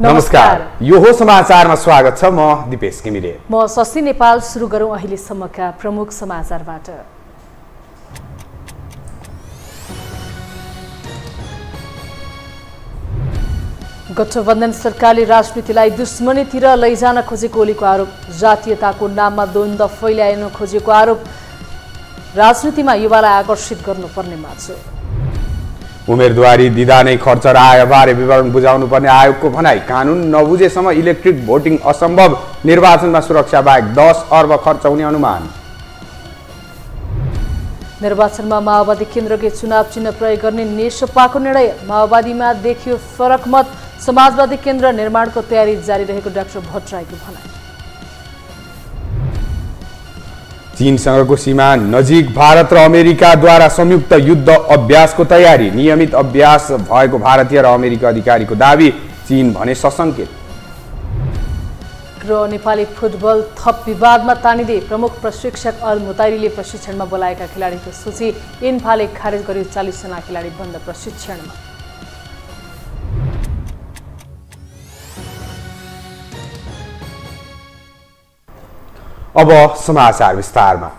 नमस्कार, यो हो समाचारमा स्वागत छ। म दिपेश घिमिरे। म शशि नेपाल। सुरु गरौँ अहिलेसम्मका प्रमुख समाचारबाट। गठबन्धन सरकारले राजनीतिलाई दुश्मनीतिर लैजान खोजेको ओलीको आरोप। जातीयताको नाममा द्वन्द्व फैल्याउन खोजेको आरोप। राजनीतिमा युवालाई आकर्षित गर्नुपर्ने माछो। उम्मेदवारी दिँदा नै खर्च र आयबारे विवरण बुझाउनु पर्ने आयोगको भनाई। कानुन नबुझेसम्म इलेक्ट्रिक भोटिङ असम्भव। निर्वाचनमा सुरक्षा बाहेक 10 अर्ब खर्च हुने अनुमान। निर्वाचनमा माओवादी केन्द्रकै चुनाव चिन्ह प्रयोग गर्ने नेकपाको निर्णय। माओवादीमा देखियो फरक मत। समाजवादी केन्द्र निर्माणको तयारी जारी रहेको डाक्टर भट्टराईको भनाई। चीनसँगको सीमा नजिक भारत र अमेरिकाद्वारा संयुक्त युद्ध अभ्यासको तयारी। नियमित अभ्यास भएको भारतीय र अमेरिकी अधिकारीको दाबी। चीन भने सशंकित। र नेपाली फुटबल थप विवादमा तानिँदै प्रमुख प्रशिक्षक अल मुताइरीले प्रशिक्षणमा बोलाएका खेलाडीको सूची इन्फाले खारेज गर्यो। 40 जना खेलाडी बन्द प्रशिक्षणमा। अब समाचार विस्तारमा।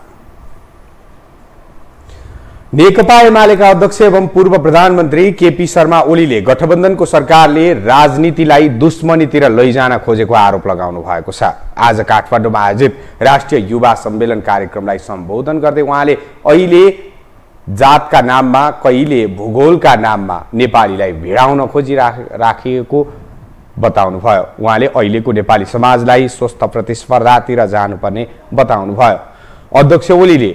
नेकपा एमालेका अध्यक्ष एवं पूर्व प्रधानमन्त्री केपी शर्मा ओलीले गठबन्धनको सरकारले राजनीतिलाई दुश्मनीतिर लैजान खोजेको आरोप लगाउनु भएको छ। आज काठमाडौँमा आयोजित राष्ट्रिय युवा सम्मेलन कार्यक्रमलाई सम्बोधन गर्दै उहाँले अहिले जातका नाममा, कहिले भूगोलका नाममा नेपालीलाई भिडाउन खोजिराखेको बताउनुभयो। उहाँले अहिलेको नेपाली समाजलाई स्वस्थ प्रतिस्पर्धातिर जानुपर्ने बताउनुभयो। अध्यक्ष ओलीले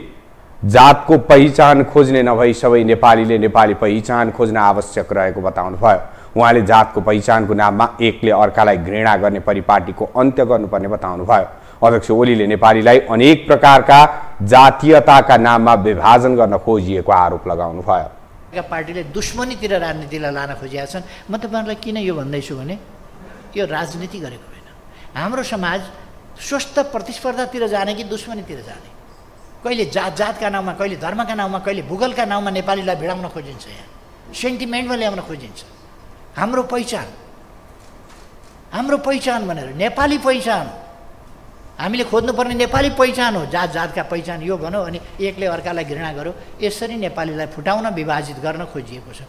जातको पहिचान खोज्ने नभई सबै नेपालीले नेपाली पहिचान खोज्न आवश्यक रहेको बताउनुभयो। उहाँले जातको पहिचानको नाममा एकले अर्कालाई घृणा गर्ने परिपाटीको अन्त्य गर्नुपर्ने बताउनुभयो। अध्यक्ष ओलीले नेपालीलाई अनेक प्रकारका जातीयताका नाममा विभाजन गर्न खोजिएको आरोप लगाउनुभयो। पार्टीले दुश्मनीतिर राजनीतिलाई लान खोजिएका छन्। म तपाईँहरूलाई किन यो भन्दैछु भने यो राजनीति गरेको होइन। हाम्रो समाज स्वस्थ प्रतिस्पर्धातिर जाने कि दुश्मनीतिर जाने? कहिले जातका नाउँमा, कहिले धर्मका नाउँमा, कहिले भूगोलका नाउँमा नेपालीलाई भिडाउन खोजिन्छ। यहाँ सेन्टिमेन्टमा ल्याउन खोजिन्छ। हाम्रो पहिचान भनेर नेपाली पहिचान हामीले खोज्नुपर्ने नेपाली पहिचान हो। जातका पहिचान यो भनौँ अनि एकले अर्कालाई घृणा गरौँ, यसरी नेपालीलाई फुटाउन, विभाजित गर्न खोजिएको छ।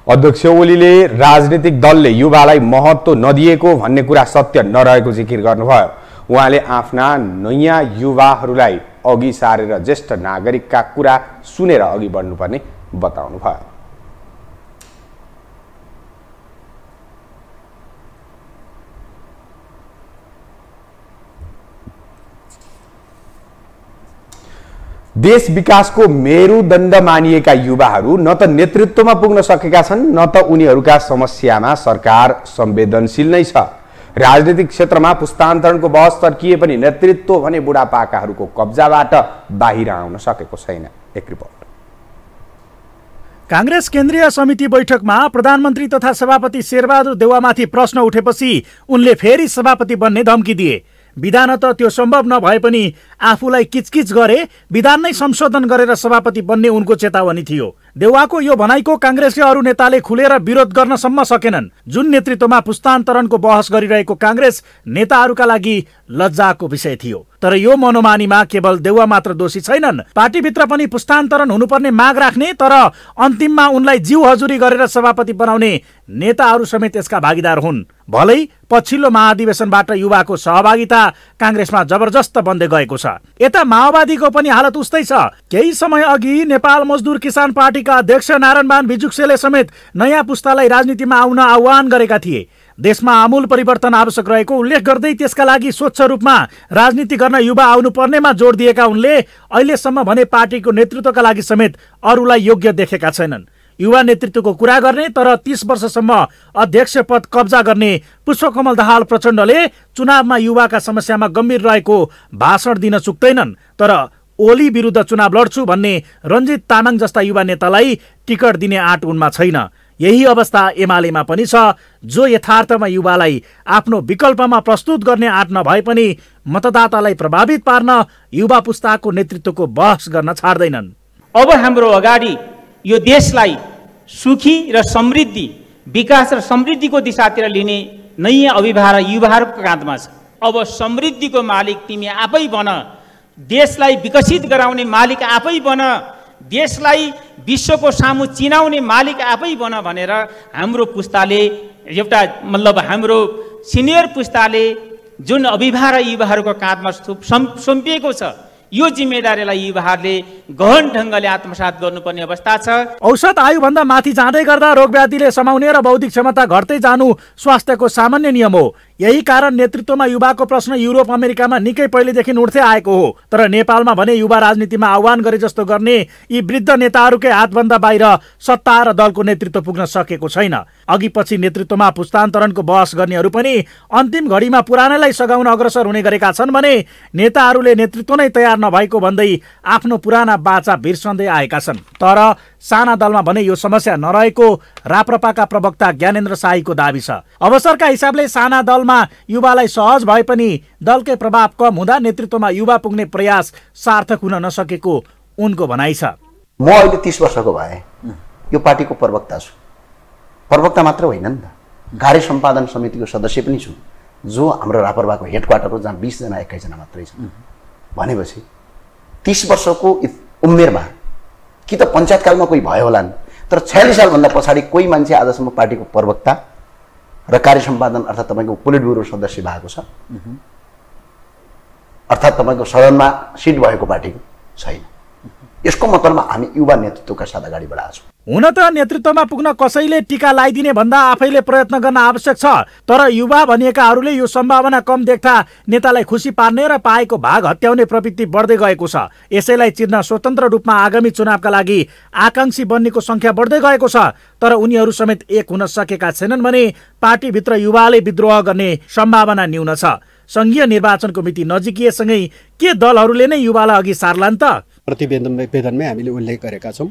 अध्यक्ष ओलीले राजनीतिक दलले युवालाई महत्त्व नदिएको भन्ने कुरा सत्य नरहेको जिकिर गर्नुभयो। उहाँले आफ्ना नयाँ युवाहरूलाई अघि सारेर ज्येष्ठ नागरिकका कुरा सुनेर अघि बढ्नुपर्ने बताउनुभयो। देश विकासको मेरुदण्ड मानिएका युवाहरू न त नेतृत्वमा पुग्न सकेका छन्, न त उनीहरूका समस्यामा सरकार संवेदनशील नै छ। राजनीतिक क्षेत्रमा पुस्तान्तरणको बहस तर्किए पनि नेतृत्व भने बुढापाकाहरूको कब्जाबाट बाहिर आउन सकेको छैन। एक रिपोर्ट। कांग्रेस केन्द्रीय समिति बैठकमा प्रधानमन्त्री तथा सभापति शेरबहादुर देउवामाथि प्रश्न उठेपछि उनले फेरि सभापति बन्ने धम्की दिए। विधान त त्यो सम्भव नभए पनि आफूलाई किचकिच गरे विधान नै संशोधन गरेर सभापति बन्ने उनको चेतावनी थियो। देउवाको यो भनाइको कांग्रेसले अरू नेताले खुलेर विरोध गर्न सम्म सकेनन्। जुन नेतृत्वमा पुस्तान्तरणको बहस गरिरहेको कांग्रेस नेताहरूका लागि लज्जाको विषय थियो। तर यो मनोमानीमा केवल देउवा मात्र दोषी छैनन्। पार्टीभित्र पनि पुस्तान्तरण हुनुपर्ने माग राख्ने तर अन्तिममा उनलाई जिउ हजुरी गरेर सभापति बनाउने नेताहरू समेत यसका भागीदार हुन्। भलै पछिल्लो महाधिवेशनबाट युवाको सहभागिता कांग्रेसमा जबरजस्त बन्दै गएको छ। यता माओवादीको पनि हालत उस्तै छ। केही समय अघि नेपाल मजदुर किसान पार्टीका अध्यक्ष नारायण भिजुक्सेले समेत नयाँ पुस्तालाई राजनीतिमा आउन आह्वान गरेका थिए। देशमा आमूल परिवर्तन आवश्यक रहेको उल्लेख गर्दै त्यसका लागि स्वच्छ रूपमा राजनीति गर्न युवा आउनुपर्नेमा जोड दिएका उनले अहिलेसम्म भने पार्टीको नेतृत्वका लागि समेत अरूलाई योग्य देखेका छैनन्। युवा नेतृत्वको कुरा गर्ने तर 30 वर्षसम्म अध्यक्ष पद कब्जा गर्ने पुष्पकमल दाहाल प्रचण्डले चुनावमा युवाका समस्यामा गम्भीर रहेको भाषण दिन चुक्दैनन्। तर ओली विरुद्ध चुनाव लड्छु भन्ने रञ्जित तामाङ जस्ता युवा नेतालाई टिकट दिने आँट उनमा छैन। यही अवस्था एमालेमा पनि छ, जो यथार्थमा युवालाई आफ्नो विकल्पमा प्रस्तुत गर्ने आँट नभए पनि मतदातालाई प्रभावित पार्न युवा पुस्ताको नेतृत्वको बहस गर्न छाड्दैनन्। अब हाम्रो अगाडि यो देशलाई सुखी र समृद्धि विकास र समृद्धिको दिशातिर लिने नयाँ अभिभार युवाहरूको काँधमा छ। अब समृद्धिको मालिक तिमी आफै बन, देशलाई विकसित गराउने मालिक आफै बन, देशलाई विश्वको सामु चिनाउने मालिक आफै बन भनेर हाम्रो पुस्ताले एउटा मतलब हाम्रो सिनियर पुस्ताले जुन अभिभार युवाहरूको काँधमा सुम्पिएको छ, यो जिम्मेदारीलाई युवाहरूले गहन ढङ्गले आत्मसात गर्नुपर्ने अवस्था छ। औसत आयुभन्दा माथि जाँदै गर्दा रोगव्याधिले समाउने र बौद्धिक क्षमता घट्दै जानु स्वास्थ्यको सामान्य नियम हो। यही कारण नेतृत्वमा युवाको प्रश्न युरोप अमेरिकामा निकै पहिलेदेखि उठ्दै आएको हो। तर नेपालमा भने युवा राजनीतिमा आह्वान गरे जस्तो गर्ने यी वृद्ध नेताहरूकै हातभन्दा बाहिर सत्ता र दलको नेतृत्व पुग्न सकेको छैन। अघि पछि नेतृत्वमा पुस्तान्तरणको बहस गर्नेहरू पनि अन्तिम घडीमा पुरानैलाई सघाउन अग्रसर हुने गरेका छन् भने नेताहरूले नेतृत्व नै तयार नभएको भन्दै आफ्नो पुराना बाचा बिर्सँदै आएका छन्। तर साना दलमा भने यो समस्या नरहेको राप्रपाका प्रवक्ता ज्ञानेन्द्र शाहीको दाबी छ। अवसरका हिसाबले साना दलमा युवालाई सहज भए पनि दलकै प्रभाव कम हुँदा नेतृत्वमा युवा पुग्ने प्रयास सार्थक हुन नसकेको उनको भनाइ छ। म अहिले 30 वर्षको भए यो पार्टीको प्रवक्ता छु। प्रवक्ता मात्र होइन नि त, कार्य सम्पादन समितिको सदस्य पनि छु, जो हाम्रो राप्रपाको हेडक्वार्टर हो, जहाँ 20 जना 21 जना मात्रै छन्। भनेपछि 30 वर्षको उमेरमा कि त पञ्चायतकालमा कोही भयो होला नि, तर 46 सालभन्दा पछाडि कोही मान्छे आजसम्म पार्टीको प्रवक्ता र कार्य सम्पादन अर्थात् तपाईँको पोलिट ब्युरो सदस्य भएको छ, अर्थात् तपाईँको सदनमा सिट भएको पार्टीको छैन। यसको मतलबमा हामी युवा नेतृत्वका साथ अगाडि बढाएको छौँ। हुन त नेतृत्वमा पुग्न कसैले टीका लगाइदिने भन्दा आफैले प्रयत्न गर्न आवश्यक छ। तर युवा भनिएकाहरूले यो सम्भावना कम देख्दा नेतालाई खुसी पार्ने र पाएको भाग हत्याउने प्रवृत्ति बढ्दै गएको छ। यसैलाई चिर्न स्वतन्त्र रूपमा आगामी चुनावका लागि आकांक्षी बन्नेको संख्या बढ्दै गएको छ। तर उनीहरू समेत एक हुन सकेका छैनन् भने पार्टीभित्र युवाले विद्रोह गर्ने सम्भावना न्यून छ। संघीय निर्वाचनको मिति नजिकिएसँगै के दलहरूले नै युवालाई अघि सार्लान् त? प्रतिवेदनमै हामीले उल्लेख गरेका छौँ।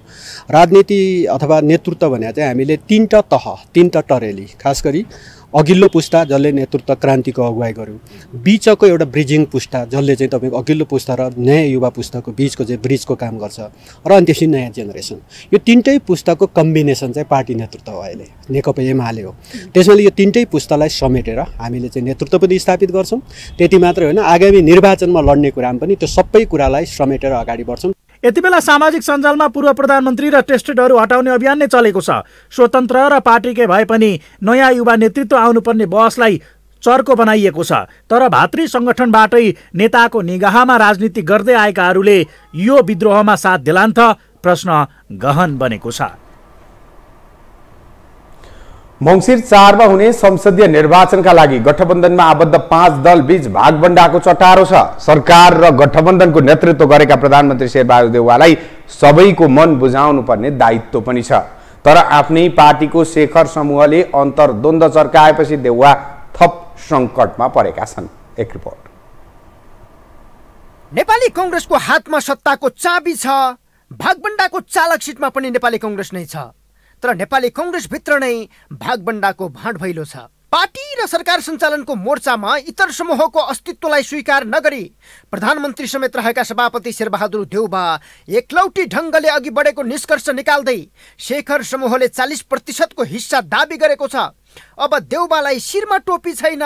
राजनीति अथवा नेतृत्व भने चाहिँ हामीले तीनटा टरेली, खास गरी अघिल्लो पुस्ता जसले नेतृत्व क्रान्तिको अगुवाई गर्यो, बिचको एउटा ब्रिजिङ पुस्ता जसले चाहिँ तपाईँको अघिल्लो पुस्ता र नयाँ युवा पुस्ताको बिचको चाहिँ ब्रिजको काम गर्छ, र अनि त्यसपछि नयाँ जेनेरेसन। यो तीनटै पुस्ताको कम्बिनेसन चाहिँ पार्टी नेतृत्व हो अहिले नेकपा एमाले हो। त्यसैले यो तीनटै पुस्तालाई समेटेर हामीले चाहिँ नेतृत्व पनि स्थापित गर्छौँ। त्यति मात्रै होइन, आगामी निर्वाचनमा लड्ने कुरामा पनि त्यो सबै कुरालाई समेटेर अगाडि बढ्छौँ। यति बेला सामाजिक सञ्जालमा पूर्व प्रधानमन्त्री र टेस्टेडहरू हटाउने अभियान नै चलेको छ। स्वतन्त्र र पार्टीकै भए पनि नयाँ युवा नेतृत्व आउनुपर्ने बहसलाई चर्को बनाइएको छ। तर भातृ सङ्गठनबाटै नेताको निगाहमा राजनीति गर्दै आएकाहरूले यो विद्रोहमा साथ दिलान् त? प्रश्न गहन बनेको छ। मङ्सिर 4 मा हुने संसदीय निर्वाचनका लागि गठबन्धनमा आबद्ध 5 दल बीच भागबण्डाको चटारो छ। सरकार र गठबन्धनको नेतृत्व गरेका प्रधानमन्त्री शेरबहादुर देउवालाई सबैको मन बुझाउनु पर्ने दायित्व पनि छ। तर आफ्नै पार्टीको शेखर समूहले अन्तर्द्वन्द्व चर्काएपछि देउवा थप सङ्कटमा परेका छन्। एक रिपोर्ट। नेपाली कांग्रेसको हातमा सत्ताको चाबी छ। भागबण्डाको चालक सिटमा पनि नेपाली कांग्रेस नै छ। तर नेपाली कांग्रेस भित्र नै भागबण्डाको भाँड भैलो छ। पार्टी र सरकार सञ्चालनको मोर्चामा इतर समूहको अस्तित्वलाई स्वीकार नगरी प्रधानमन्त्री समेत रहेका सभापति शेरबहादुर देउवा एकलौटी ढङ्गले अघि बढेको निष्कर्ष निकाल्दै शेखर समूहले 40% को हिस्सा दाबी गरेको छ। अब देउवालाई शिरमा टोपी छैन,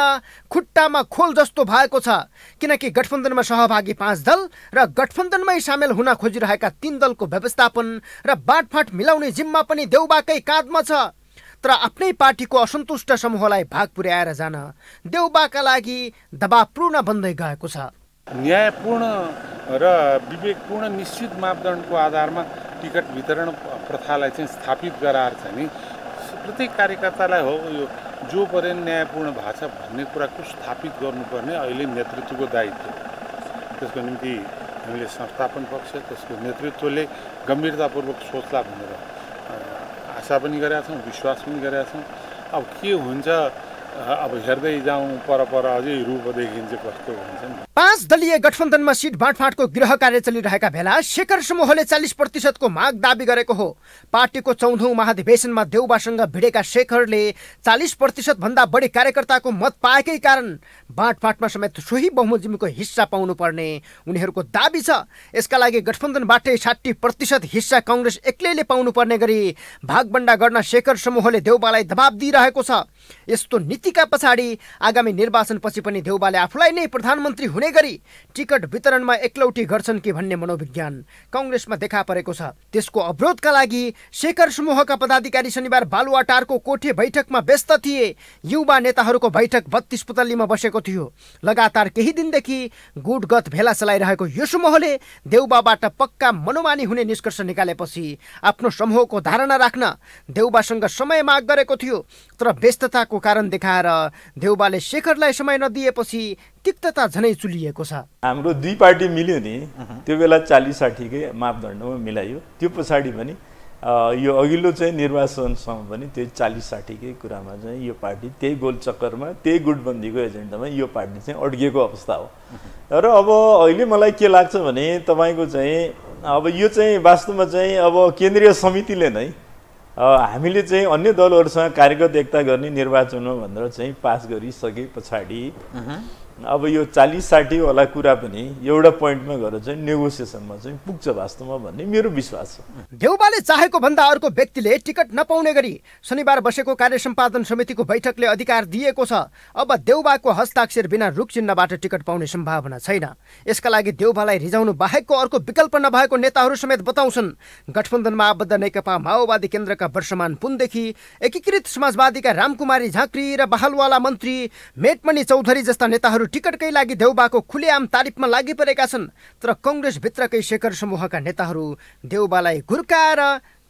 खुट्टामा खोल जस्तो भएको छ। किनकि गठबन्धनमा सहभागी 5 दल र गठबन्धनमै सामेल हुन खोजिरहेका 3 दलको व्यवस्थापन र बाँडफाँड मिलाउने जिम्मा पनि देउवाकै काँधमा छ। तर आफ्नै पार्टीको असन्तुष्ट समूहलाई भाग पुर्याएर जान देउवाका लागि दबावपूर्ण बन्दै गएको छ। न्यायपूर्ण र विवेकपूर्ण निश्चित मापदण्डको आधारमा टिकट वितरण प्रथालाई चाहिँ स्थापित गराएर चाहिँ नि प्रत्येक कार्यकर्तालाई हो यो जो पर्यन्त न्यायपूर्ण भएको छ भन्ने कुराको स्थापित गर्नुपर्ने अहिले नेतृत्वको दायित्व। त्यसको निम्ति हामीले संस्थापन पक्ष त्यसको नेतृत्वले गम्भीरतापूर्वक सोच्ला भनेर आशा पनि गरेका छौँ, विश्वास पनि गरेका छौँ। अब के हुन्छ अब हेर्दै जाउँ पर अझै रूप देखिन्छ कस्तो हुन्छ नि। 5 दलीय गठबन्धनमा सिट बाँडफाँडको गृह कार्य चलिरहेका बेला शेखर समूहले 40% को माग दाबी गरेको हो। पार्टीको 14औं महाधिवेशनमा देउबासँग भिडेका शेखरले 40% भन्दा बढी कार्यकर्ताको मत पाएकै कारण बाँडफाँडमा समेत सोही बहुमत हिस्सा पाउनु पर्ने उनीहरूको दाबी छ। यसका लागि गठबन्धनबाटै 60% हिस्सा कांग्रेस एक्लैले पाउनु पर्ने गरी भागबण्डा गर्न शेखर समूहले देउबालाई दबाब दिइरहेको छ। यस्तो नीतिका पछाडि आगामी निर्वाचनपछि पनि देउबाले आफूलाई नै प्रधानमन्त्री हुने गरी टिकट वितरणमा एकलौटी गर्छन् कि भन्ने मनोविज्ञान कांग्रेसमा देखा परेको छ। त्यसको अवरोधका लागि शेखर समूहका पदाधिकारी शनिबार बालुवाटारको कोठे बैठकमा व्यस्त थिए। युवा नेताहरूको बैठक 32 पुतलीमा बसेको थियो। लगातार केही दिनदेखि गुटगत भेला चलाइरहेको यो समूहले देउबाबाट पक्का मनोमानी हुने निष्कर्ष निकालेपछि आफ्नो समूहको धारणा राख्न देउबासँग समय माग गरेको थियो। तर व्यस्तताको कारण देखाएर देउबाले शेखरलाई समय नदिएपछि तिक्तता झनै चुलिएको छ। हाम्रो दुई पार्टी मिल्यो नि, त्यो बेला 40-60 कै मापदण्डमा मिलायो। त्यो पछाडि पनि यो अघिल्लो चाहिँ निर्वाचनसम्म पनि त्यो 40-60 कै कुरामा चाहिँ यो पार्टी त्यही गोल चक्करमा त्यही गुटबन्दीको एजेन्डामा यो पार्टी चाहिँ अड्किएको अवस्था हो। र अब अहिले मलाई के लाग्छ भने तपाईको चाहिँ अब यो चाहिँ वास्तवमा चाहिँ अब केन्द्रीय समितिले नै हामीले चाहिँ अन्य दलहरूसँग कार्यगत एकता गर्ने निर्वाचनमा भनेर चाहिँ पास गरिसके पछाडि अब यो 40-60 वाला कुरा पनि एउटा पोइन्टमा गएर चाहिँ नेगोसिएसनमा चाहिँ पुग्छ वास्तवमा भन्ने मेरो विश्वास छ। देउबाले चाहेको भन्दा अर्को व्यक्तिले टिकट नपाउने गरी शनिबार बसेको कार्य सम्पादन समितिको बैठकले अधिकार दिएको छ। अब देउबाको हस्ताक्षर बिना रुख चिन्हबाट टिकट पाउने सम्भावना छैन। यसका लागि देउबालाई रिजाउनु बाहेकको अर्को विकल्प नभएको नेताहरू समेत बताउँछन्। गठबन्धनमा आबद्ध नेकपा माओवादी केन्द्रका वर्षमान पुनदेखि एकीकृत समाजवादीका रामकुमारी झाँक्री र बहालवाला मन्त्री मेटमणि चौधरी जस्ता नेताहरू टिकटकै लागि देउबाको खुलेआम तारिफमा लागि परेका छन्। तर कंग्रेस भित्रकै शेखर समूहका नेताहरू देउबालाई घुर्काएर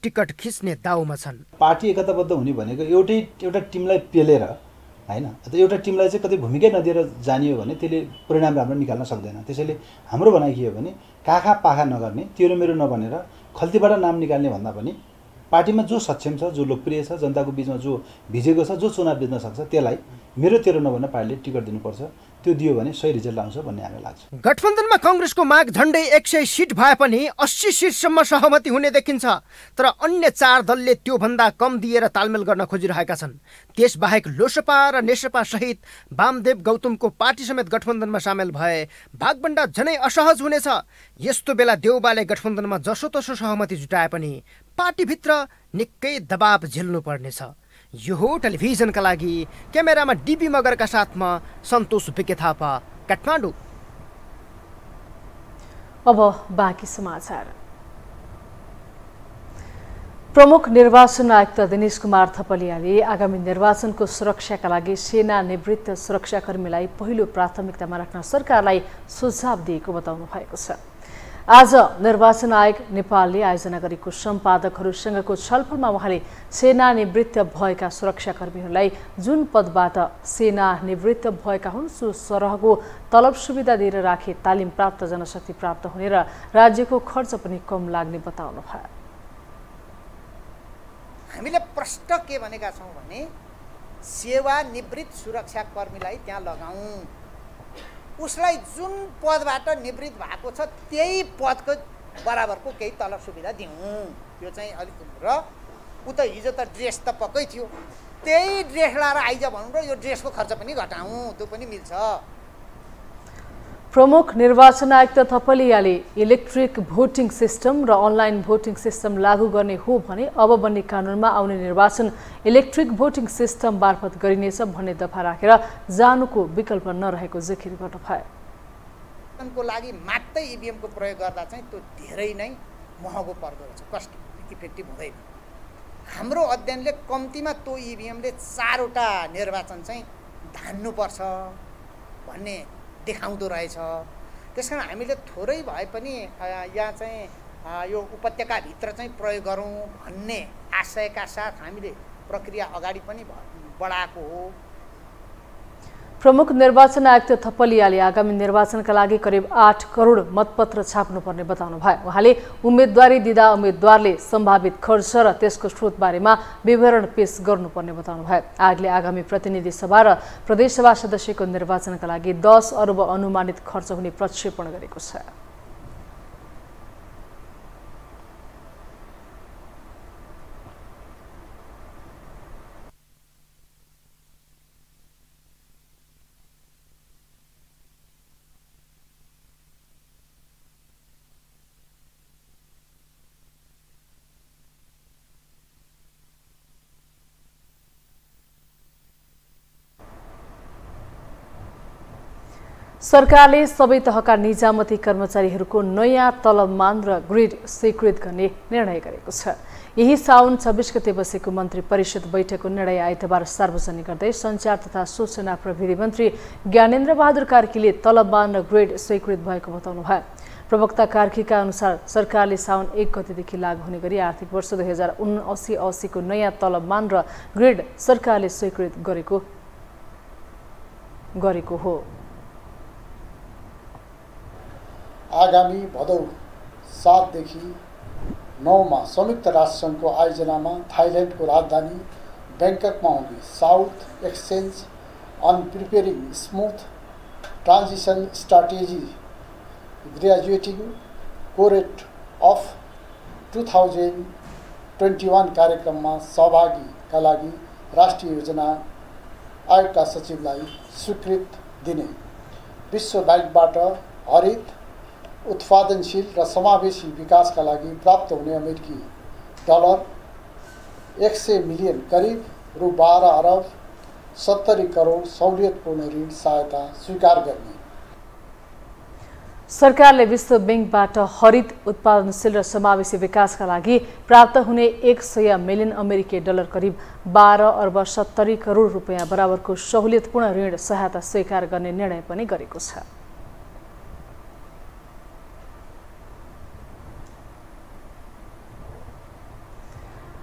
टिकट खिच्ने दाउमा छन्। पार्टी एकताबद्ध हुने भनेको एउटा टिमलाई पेलेर हैन, एउटा टिमलाई चाहिँ कतै भूमिकै नदिएर जानियो भने त्यसले परिणाम राम्रो निकाल्न सक्दैन। त्यसैले हाम्रो भनाइ के हो भने काखा पाखा नगर्ने, तेरो मेरो नबनेर खल्तीबाट नाम निकाल्ने भन्दा पनि पार्टीमा जो सक्षम छ, जो लोकप्रिय छ, जनताको बीचमा जो भिजेको छ, जो चुनाव जित्न सक्छ त्यसलाई मेरो तेरो नभन्न पार्टीले टिकट दिनुपर्छ। त्यो दियो भने सही रिजल्ट आउँछ भन्ने हामीलाई लाग्छ। गठबन्धनमा कांग्रेसको माग झण्डै 100 सिट भए पनि 80 सिटसम्म सहमति हुने देखिन्छ। तर अन्य 4 दलले त्यो भन्दा कम दिएर तालमेल गर्न खोजिरहेका छन्। त्यसबाहेक लोसपा र नेसपा सहित वामदेव गौतमको पार्टी समेत गठबन्धनमा सामेल भए भागबण्डा झनै असहज हुनेछ। यस्तो बेला देउबाले गठबन्धनमा जसोतसो सहमति जुटाए पनि पार्टीभित्र निकै दबाब झेल्नु पर्नेछ। यो हो टेलिभिजनका लागि क्यामेरामा डीबी मगरका साथमा सन्तोष बिके थापा, काठमाडौँ। अब बाँकी समाचार। प्रमुख निर्वाचन आयुक्त दिनेश कुमार थपलियाले आगामी निर्वाचनको सुरक्षाका लागि सेना निवृत्त सुरक्षाकर्मीलाई पहिलो प्राथमिकतामा राख्न सरकारलाई सुझाव दिएको बताउनु भएको छ। आज निर्वाचन आयोग नेपालले आयोजना गरेको सम्पादकहरूसँगको छलफलमा उहाँले सेना निवृत्त भएका सुरक्षाकर्मीहरूलाई जुन पदबाट सेना निवृत्त भएका हुन् सो सरहको तलब सुविधा दिएर राखे तालिम प्राप्त जनशक्ति प्राप्त हुने र राज्यको खर्च पनि कम लाग्ने बताउनु भयो। हामीले प्रष्ट के भनेका छौँ भने सेवा निवृत्त सुरक्षाकर्मीलाई त्यहाँ लगाउँ, उसलाई जुन पदबाट निवृत्त भएको छ त्यही पदको बराबरको केही तलब सुविधा दिउँ। यो चाहिँ अलिक र उ त हिजो त ड्रेस त पक्कै थियो, त्यही ड्रेस लाएर आइज भनौँ र यो ड्रेसको खर्च पनि घटाउँ, त्यो पनि मिल्छ। प्रमुख निर्वाचन आयुक्त थपलियाले इलेक्ट्रिक भोटिङ सिस्टम र अनलाइन भोटिङ सिस्टम लागू गर्ने हो भने अब बन्ने कानुनमा आउने निर्वाचन इलेक्ट्रिक भोटिङ सिस्टम मार्फत गरिनेछ भन्ने दफा राखेर जानुको विकल्प नरहेको जिकिर गर्नुभयो। को लागि मात्रै इभिएमको प्रयोग गर्दा चाहिँ त्यो धेरै नै महँगो पर्दो रहेछ, कस्ट इफेक्टिभ हुँदैन। हाम्रो अध्ययनले कम्तीमा त्यो इभिएमले 4वटा निर्वाचन चाहिँ धान्नुपर्छ भन्ने देखाउँदो रहेछ। त्यसकारण हामीले थोरै भए पनि यहाँ चाहिँ यो उपत्यकाभित्र चाहिँ प्रयोग गरौँ भन्ने आशयका साथ हामीले प्रक्रिया अगाडि पनि बढाएको हो। प्रमुख निर्वाचन आयुक्त थपलियाले आगामी निर्वाचनका लागि करिब 8 करोड मतपत्र छाप्नुपर्ने बताउनुभयो। उहाँले उम्मेदवारी दिँदा उम्मेदवारले सम्भावित खर्च र त्यसको स्रोत बारेमा विवरण पेश गर्नुपर्ने बताउनुभयो। आयोगले आगामी प्रतिनिधि सभा र प्रदेशसभा सदस्यको निर्वाचनका लागि 10 अरब अनुमानित खर्च हुने प्रक्षेपण गरेको छ। सरकारले सबै तहका निजामती कर्मचारीहरूको नयाँ तलबमान र ग्रिड स्वीकृत गर्ने निर्णय गरेको छ। यही साउन 26 गते बसेको मन्त्री परिषद बैठकको निर्णय आइतबार सार्वजनिक गर्दै सञ्चार तथा सूचना प्रविधि मन्त्री ज्ञानेन्द्र बहादुर कार्कीले तलबमान र ग्रिड स्वीकृत भएको बताउनुभयो। प्रवक्ता कार्कीका अनुसार सरकारले साउन 1 गतेदेखि लागू हुने गरी आर्थिक वर्ष 2079-80 को नयाँ तलबमान र ग्रिड सरकारले स्वीकृत गरेको हो। आगामी भदौ 7 देखि 9 मा संयुक्त राष्ट्रसङ्घको आयोजनामा थाइल्यान्डको राजधानी ब्याङ्ककमा हुने south exchange on preparing smooth transition strategy graduating cohort of 2021 कार्यक्रममा सहभागीका लागि राष्ट्रिय योजना आयोगका सचिवलाई स्वीकृत दिने, विश्व ब्याङ्कबाट हरित उत्पादनशील र समावेशी विकासका लागि प्राप्त हुने अमेरिकी डलर 100 मिलियन करिब रु 12 अरब 70 करोड सहुलियतपूर्ण ऋण सहायता स्वीकार गर्ने। सरकारले विश्व ब्याङ्कबाट हरित उत्पादनशील र समावेशी विकासका लागि प्राप्त हुने 100 मिलियन अमेरिकी डलर करिब 12 अर्ब 70 करोड रुपियाँ बराबरको सहुलियतपूर्ण ऋण सहायता स्वीकार गर्ने निर्णय पनि गरेको छ।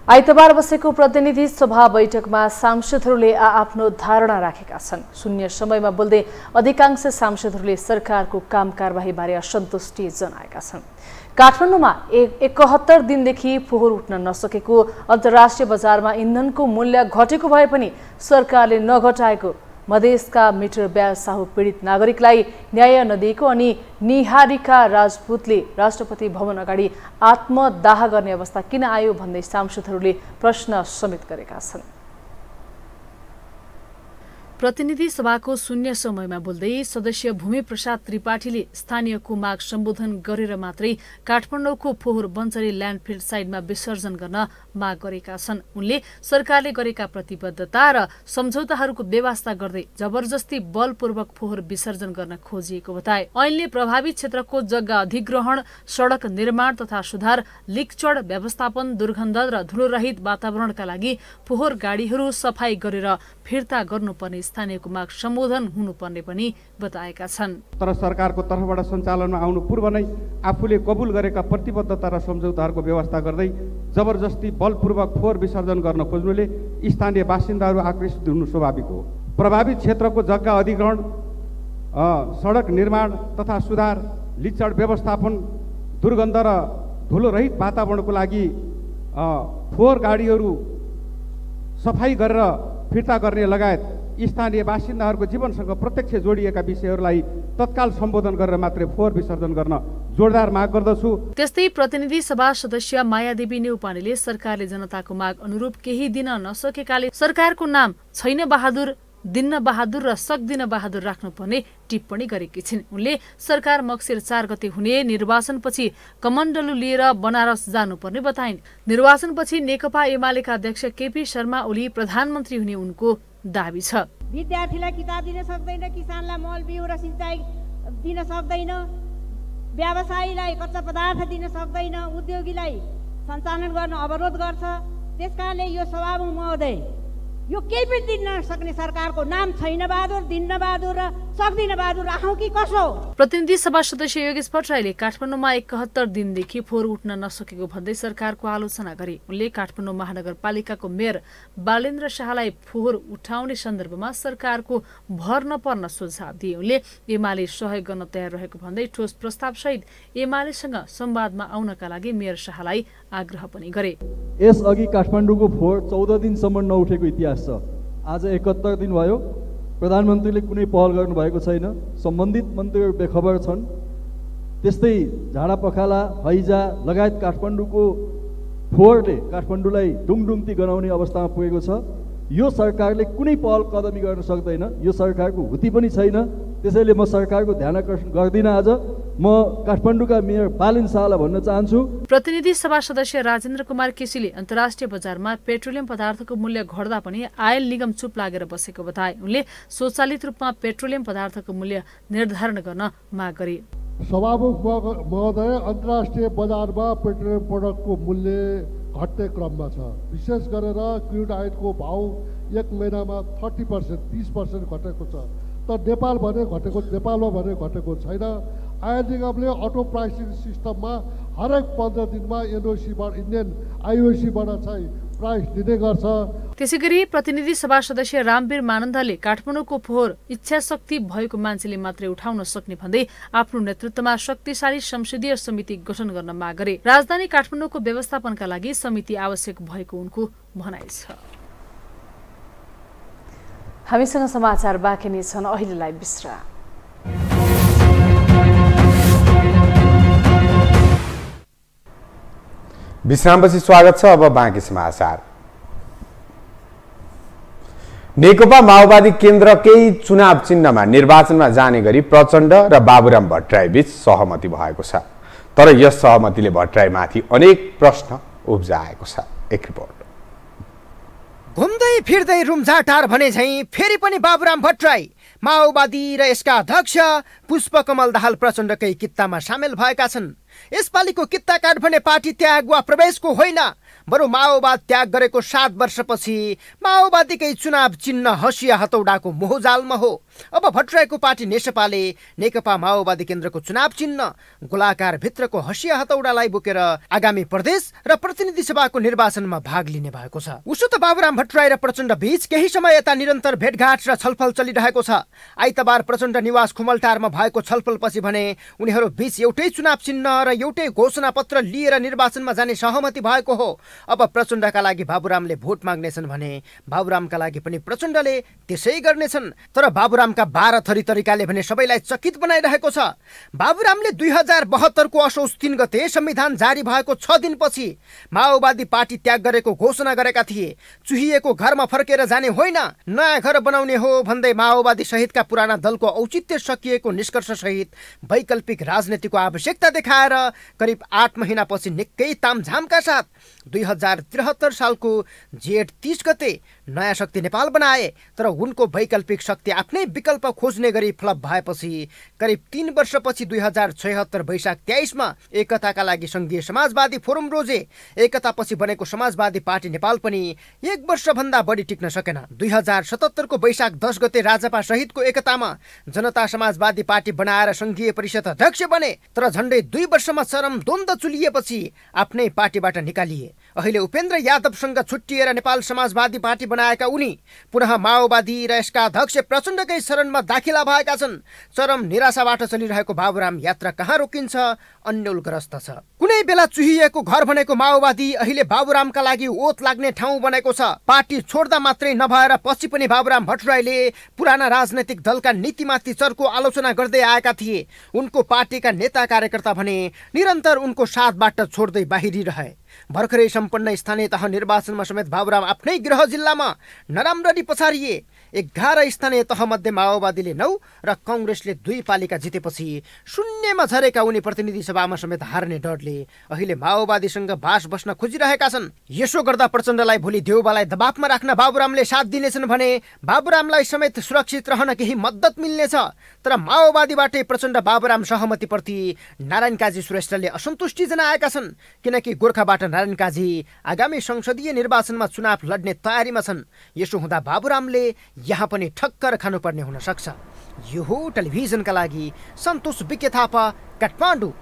आइतबार बसेको प्रतिनिधि सभा बैठकमा सांसदहरूले आफ्नो धारणा राखेका छन्। शून्य समयमा बोल्दै अधिकांश सांसदहरूले सरकारको काम कारबाहीबारे असन्तुष्टि जनाएका छन्। काठमाडौँमा 71 दिनदेखि फोहोर उठ्न नसकेको, अन्तर्राष्ट्रिय बजारमा इन्धनको मूल्य घटेको भए पनि सरकारले नघटाएको, मधेसका मिटर ब्याज साहु पीडित नागरिकलाई न्याय नदिएको अनि निहारिका राजपूतले राष्ट्रपति भवन अगाडि आत्मदाह गर्ने अवस्था किन आयो भन्दै सांसदहरूले प्रश्न समेत गरेका छन्। प्रतिनिधि सभाको शून्य समयमा बोल्दै सदस्य भूमि प्रसाद त्रिपाठीले स्थानीयको माग सम्बोधन गरेर मात्रै काठमाडौँको फोहोर बन्चरी ल्यान्डफिल साइडमा विसर्जन गर्न माग गरेका छन्। उनले सरकारले गरेका प्रतिबद्धता र सम्झौताहरूको व्यवस्था गर्दै जबरजस्ती बलपूर्वक फोहोर विसर्जन गर्न खोजिएको बताए। ऐनले प्रभावित क्षेत्रको जग्गा अधिग्रहण, सडक निर्माण तथा सुधार, लिकचड व्यवस्थापन, दुर्गन्ध र धुलोरहित वातावरणका लागि फोहोर गाडीहरू सफाई गरेर फिर्ता गर्नुपर्ने स्थानीयको माग सम्बोधन हुनुपर्ने पनि बताएका छन्। तर सरकारको तर्फबाट सञ्चालनमा आउनु पूर्व नै आफूले कबुल गरेका प्रतिबद्धता र सम्झौताहरूको व्यवस्था गर्दै जबरजस्ती बलपूर्वक फोहोर विसर्जन गर्न खोज्नुले स्थानीय बासिन्दाहरू आक्रोशित हुनु स्वाभाविक हो। प्रभावित क्षेत्रको जग्गा अधिग्रहण, सडक निर्माण तथा सुधार, लिचड व्यवस्थापन, दुर्गन्ध र धुलोरहित वातावरणको लागि फोहोर गाडीहरू सफाई गरेर फिर्ता गर्ने लगायत स्थानीय बासिन्दाहरूको जीवनसँग प्रत्यक्ष जोडिएका विषयहरूलाई तत्काल सम्बोधन गरेर मात्रै फोहोर विसर्जन गर्न जोरदार माग गर्दछु। त्यस्तै प्रतिनिधि सभा सदस्य मायादेवी नेउपानेले सरकारले जनताको माग अनुरूप केही दिन नसकेकाले सरकारको नाम छैन बहादुर, दिन्न बहादुर र सक्दिन बहादुर राख्नुपर्ने टिप्पणी गरेकी छिन्। उनले सरकार मक्सिर 4 गते हुने निर्वाचनपछि कमण्डलु लिएर बनारस जानुपर्ने बताइन्। निर्वाचनपछि नेकपा एमालेका अध्यक्ष केपी शर्मा ओली प्रधानमन्त्री हुने उनको दाबी छ। विद्यार्थीलाई किताब दिन सक्दैन, किसानलाई मल बिउ र सिँचाइ दिन सक्दैन, व्यवसायीलाई कच्चा पदार्थ दिन सक्दैन, उद्योगीलाई सञ्चालन गर्न अवरोध गर्छ। त्यसकारणले यो सभामुख महोदय, यो केही पनि दिन नसक्ने सरकारको नाम छैन बहादुर, दिन्न बहादुर र सक्दिन बहादुर राखौँ कि कसो? प्रतिनिधि सभा सदस्य योगेश भट्टराईले काठमाडौँमा 71 दिनदेखि फोहोर उठ्न नसकेको भन्दै सरकारको आलोचना गरे। उनले काठमाडौँ महानगरपालिकाको मेयर बालेन्द्र शाहलाई फोहोर उठाउने सन्दर्भमा सरकारको भर नपर्न सुझाव दिए। उनले एमाले सहयोग गर्न तयार रहेको भन्दै ठोस प्रस्तावसहित एमालेसँग संवादमा आउनका लागि मेयर शाहलाई आग्रह पनि गरे। यसअघि काठमाडौँको फोहोर 14 दिनसम्म नउठेको इतिहास छ। आज 71 दिन भयो, प्रधानमन्त्रीले कुनै पहल गर्नुभएको छैन। सम्बन्धित मन्त्रीहरू बेखबर छन्। त्यस्तै झाडा पखाला, हैजा लगायत काठमाडौँको फोहोरले काठमाडौँलाई डुङडुङ्ती गराउने अवस्थामा पुगेको छ। यो सरकारले कुनै पहल कदमी गर्न सक्दैन। यो सरकारको हुती पनि छैन। त्यसैले म सरकारको ध्यानाकर्षण गर्दिनँ। आज म काठमाडौँका मेयर बालेन्द्र शाहलाई भन्न चाहन्छु। प्रतिनिधि सभा सदस्य राजेन्द्र कुमार केसीले अन्तर्राष्ट्रिय बजारमा पेट्रोलियम पदार्थको मूल्य घट्दा पनि आयल निगम चुप लागेर बसेको बताए। उनले स्वचालित रूपमा पेट्रोलियम पदार्थको मूल्य निर्धारण गर्न माग गरे। सभामुख महोदय, अन्तर्राष्ट्रिय बजारमा पेट्रोलियम प्रडक्टको मूल्य घट्ने क्रममा छ। विशेष गरेर क्रुड आइलको भाउ एक महिनामा 30% घटेको छ। तर नेपालमा भने घटेको छैन। आयल निगमले अटो प्राइसिङ सिस्टममा हरेक 15 दिनमा इन्डियन आइओसीबाट चाहिँ प्राइस दिने गर्छ। त्यसै गरी प्रतिनिधि सभा सदस्य रामवीर मानन्दाले काठमाडौँको फोहोर इच्छा शक्ति भएको मान्छेले मात्रै उठाउन सक्ने भन्दै आफ्नो नेतृत्वमा शक्तिशाली संसदीय समिति गठन गर्न माग गरे। राजधानी काठमाडौँको व्यवस्थापनका लागि समिति आवश्यक भएको उनको भनाइ छ। हामीसँग समाचार बाँकी नै छन्, अहिलेलाई विश्राम। विश्रामपछि स्वागत छ। अब बाँकी समाचार। नेकपा माओवादी केन्द्रकै चुनाव चिन्हमा निर्वाचनमा जाने गरी प्रचण्ड र बाबुराम भट्टराई बीच सहमति भएको छ। तर यस सहमतिले भट्टराईमाथि अनेक प्रश्न उब्जाएको छ। एक रिपोर्ट। घुम्दै फिर्दै रुम्झाटार भने झैं फेरि पनि बाबुराम भट्टराई माओवादी र यसका अध्यक्ष पुष्पकमल दाहाल प्रचण्डकै कित्तामा सामेल भएका छन्। यसपालिको कित्ता काट भने पार्टी त्याग वा प्रवेशको होइन, बरु माओवाद त्याग गरेको 7 वर्षपछि माओवादीकै चुनाव चिन्ह हँसिया हतौडाको मोहजालमा हो। अब भट्टराईको पार्टी नेकपाले नेकपा माओवादी केन्द्रको चुनाव चिन्ह गोलाकार भित्रको हँसिया हतौडालाई बोकेर आगामी प्रदेश र प्रतिनिधि सभाको निर्वाचनमा भाग लिने भएको छ। उसो त बाबुराम भट्टराई र प्रचण्ड बीच केही समय यता निरन्तर भेटघाट र छलफल चलिरहेको छ। आइतबार प्रचण्ड निवास खुमलटारमा भएको छलफलपछि भने उनीहरू बीच एउटै चुनाव चिन्ह र एउटै घोषणा पत्र लिएर निर्वाचनमा जाने सहमति भएको हो। अब प्रचण्डका लागि बाबुरामले भोट माग्नेछन् भने बाबुरामका लागि पनि प्रचण्डले त्यसै गर्नेछन्। तर बाबुरामका 12 थरी तरिकाले भने सबैलाई चकित बनाइरहेको छ। बाबुरामले 2072 को असोज 3 गते संविधान जारी भएको 6 दिनपछि माओवादी पार्टी त्याग गरेको घोषणा गरेका थिए। चुहिएको घरमा फर्केर जाने होइन, नयाँ घर बनाउने हो भन्दै माओवादी सहितका पुराना दलको औचित्य सकिएको निष्कर्ष सहित वैकल्पिक राजनीतिको आवश्यकता देखाएर करिब 8 महिनापछि निकै तामझामका साथ 2073 सालको जेठ 30 गते नयाँ शक्ति नेपाल बनाए। तर उनको वैकल्पिक शक्ति आफ्नै विकल्प खोज्ने गरी फ्लप भएपछि करिब 3 वर्षपछि 2076 वैशाख 23 मा एकताका लागि संघीय समाजवादी फोरम रोजे। एकतापछि बनेको समाजवादी पार्टी नेपाल पनि 1 वर्षभन्दा बढी टिक्न सकेन। 2077 को वैशाख 10 गते राजपा सहितको एकतामा जनता समाजवादी पार्टी बनाएर संघीय परिषद अध्यक्ष बने। तर झण्डै 2 वर्षमा चरम द्वन्द्व चुलिएपछि आफ्नै पार्टीबाट निकालिए। अहिले उपेन्द्र यादवसँग छुट्टिएर नेपाल समाजवादी पार्टी बनाएका उनी पुनः माओवादी र यसका अध्यक्ष प्रचण्डकै शरणमा दाखिला भएका छन्। चरम निराशाबाट चलिरहेको बाबुराम यात्रा कहाँ रोकिन्छ अन्यलग्रस्त छ। कुनै बेला चुहिएको घर भनेको माओवादी अहिले बाबुरामका लागि ओत लाग्ने ठाउँ बनेको छ। पार्टी छोड्दा मात्रै नभएर पछि पनि बाबुराम भट्टराईले पुराना राजनैतिक दलका नीतिमाथि चर्को आलोचना गर्दै आएका थिए। उनको पार्टीका नेता कार्यकर्ता भने निरन्तर उनको साथबाट छोड्दै बाहिरिरहे। भर्खरै सम्पन्न स्थानीय तह निर्वाचनमा समेत बाबुराम आफ्नै गृह जिल्लामा नराम्ररी पछारिए। 11 स्थानीय तह मध्ये माओवादीले 9 र कांग्रेसले 2 पालिका जितेपछि शून्यमा झरेका उनी प्रतिनिधि सभामा समेत हार्ने डरले अहिले माओवादीसँग बास बस्न खोजिरहेका छन्। यसो गर्दा प्रचण्डलाई भोलि देउबालाई दबावमा राख्न बाबुरामले साथ दिनेछन् भने बाबुरामलाई समेत सुरक्षित रहन केही मद्दत मिल्नेछ। तर माओवादीबाटै प्रचण्ड बाबुराम सहमतिप्रति नारायण काजी श्रेष्ठले असन्तुष्टि जनाएका छन्, किनकि गोर्खाबाट नारायण काजी आगामी संसदीय निर्वाचनमा चुनाव लड्ने तयारीमा छन्। यसो हुँदा बाबुरामले यहाँ पनि ठक्कर खानुपर्ने हुन सक्छ। यो हो टेलिभिजनका लागि सन्तोष बिके थापा, काठमाडौँ।